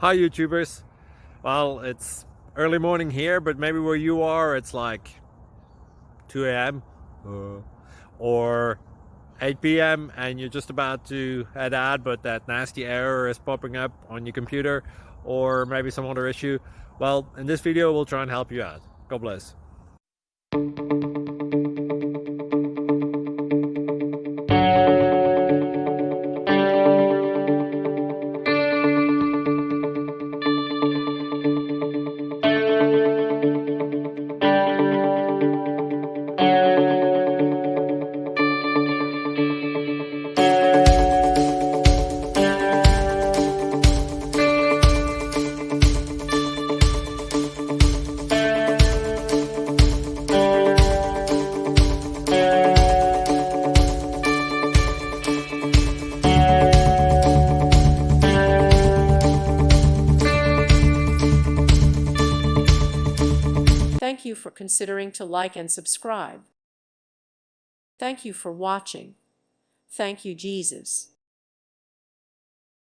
Hi YouTubers. Well, it's early morning here, but maybe where you are it's like 2 a.m. or 8 p.m. and you're just about to head out, but that nasty error is popping up on your computer, or maybe some other issue. Well, in this video we'll try and help you out. God bless. Thank you for considering to like and subscribe. Thank you for watching. Thank you, Jesus.